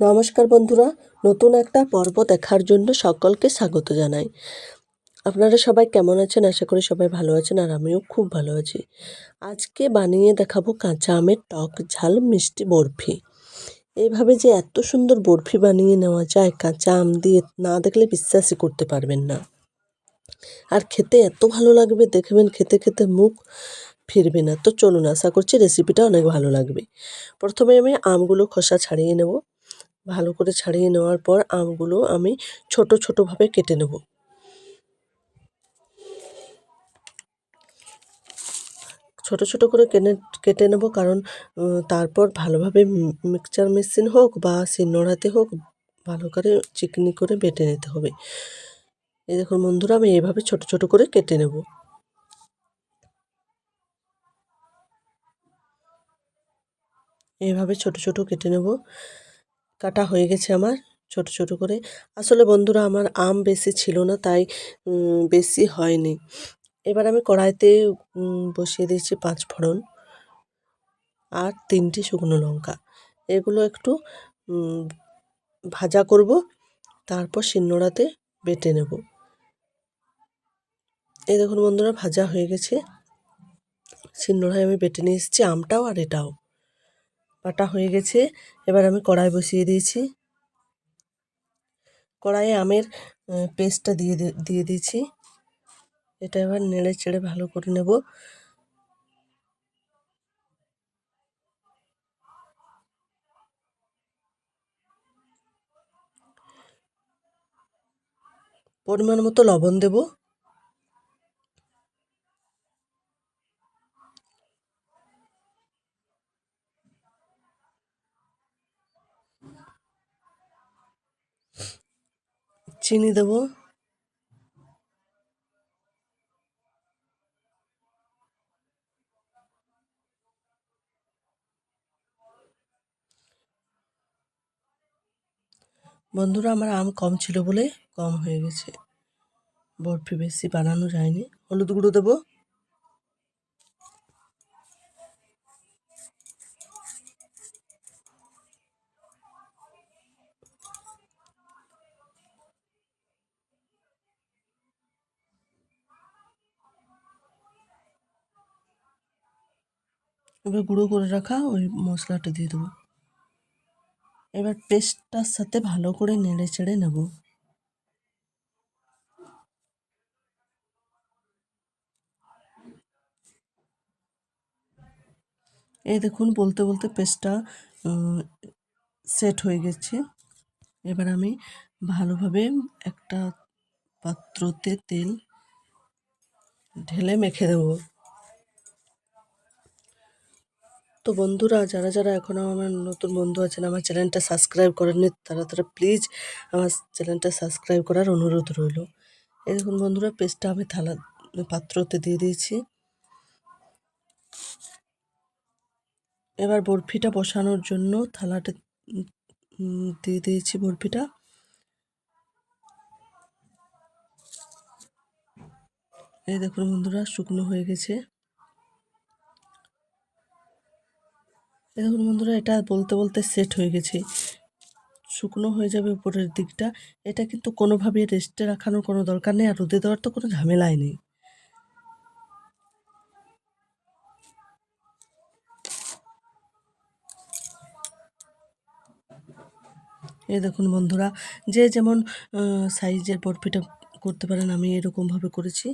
নমস্কার বন্ধুরা, নতুন একটা পর্ব দেখার জন্য সকলকে স্বাগত জানাই। আপনারা সবাই কেমন আছেন? আশা করি সবাই ভালো আছেন, আর আমিও খুব ভালো আছি। আজকে বানিয়ে দেখাবো কাঁচা আমের টক ঝাল মিষ্টি বরফি। এইভাবে যে এত সুন্দর বরফি বানিয়ে নেওয়া যায় কাঁচা আম দিয়ে, না দেখলে বিশ্বাসই করতে পারবেন না। আর খেতে এত ভালো লাগবে, দেখবেন খেতে খেতে মুখ ফিরবে না। তো চলুন, আশা করছি রেসিপিটা অনেক ভালো লাগবে। প্রথমে আমি আমগুলো খোসা ছাড়িয়ে নেব। ভালো করে ছাড়িয়ে নেওয়ার পর আমগুলো আমি ছোট ছোটোভাবে কেটে নেব। ছোট ছোট করে কেটে নেব, কারণ তারপর ভালোভাবে মিক্সচার মেশিন হোক বা শিলনোড়াতে হোক ভালো করে চিকনি করে বেটে নিতে হবে। এই দেখুন বন্ধুরা, আমি এইভাবে ছোট ছোট করে কেটে নেব। এইভাবে ছোট ছোট কেটে নেব। কাটা হয়ে গেছে আমার ছোট ছোট করে। আসলে বন্ধুরা, আমার আম বেশি ছিল না, তাই বেশি হয়নি। এবার আমি কড়াইতে বসিয়ে দিয়েছি 5 ফোড়ন আর 3টি শুকনো লঙ্কা। এগুলো একটু ভাজা করব, তারপর শিলনোড়াতে বেটে নেব। এই দেখুন বন্ধুরা, ভাজা হয়ে গেছে। শিলনোড়ায় আমি বেটে নিয়ে এসেছি আমটাও আর এটাও। বাটা হয়ে গেছে। এবার আমি কড়াই বসিয়ে দিয়েছি। কড়াইয়ে আমের পেস্টটা দিয়ে দিয়েছি। এটা এবার নেড়ে চেড়ে ভালো করে নেব। পরিমাণ মতো লবণ দেব। চিনি দেব। বন্ধুরা, আমার আম কম ছিল বলে কম হয়ে গেছে, বরফি বেশি বানানো যায়নি। হলুদ গুঁড়ো দেবো। এবার গুঁড়ো করে রাখা ওই মশলাটা দিয়ে দেবো। এবার পেস্টটার সাথে ভালো করে নেড়ে চেড়ে নেব। এই দেখুন, বলতে বলতে পেস্টটা সেট হয়ে গেছে। এবার আমি ভালোভাবে একটা পাত্রতে তেল ঢেলে মেখে দেবো। তো বন্ধুরা, যারা যারা এখনও আমার নতুন বন্ধু আছেন, আমার চ্যানেলটা সাবস্ক্রাইব করেননি, তারা প্লিজ আমার চ্যানেলটা সাবস্ক্রাইব করার অনুরোধ রইল। এই দেখুন বন্ধুরা, পেস্টটা আমি পাত্রতে দিয়ে দিয়েছি। এবার বরফিটা বসানোর জন্য থালাটা দিয়ে দিয়েছি বরফিটা। এই দেখুন বন্ধুরা, শুকনো হয়ে গেছে। এই দেখুন বন্ধুরা, এটা বলতে বলতে সেট হয়ে গেছে। শুকনো হয়ে যাবে উপরের দিকটা। এটা কিন্তু কোনোভাবেই রেস্টে রাখানোর কোনো দরকার নেই, আর রোদে দেওয়ার তো কোনো ঝামেলাই নেই। এই দেখুন বন্ধুরা, যে যেমন সাইজের বরফিটা করতে পারেন, আমি এরকমভাবে করেছি।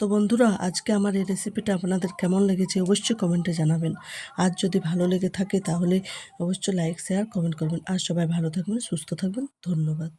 তো বন্ধুরা, আজকে আমার এই রেসিপিটা আপনাদের কেমন লেগেছে অবশ্যই কমেন্টে জানাবেন। আর যদি ভালো লেগে থাকে তাহলে অবশ্যই লাইক শেয়ার কমেন্ট করবেন। আর সবাই ভালো থাকবেন, সুস্থ থাকবেন। ধন্যবাদ।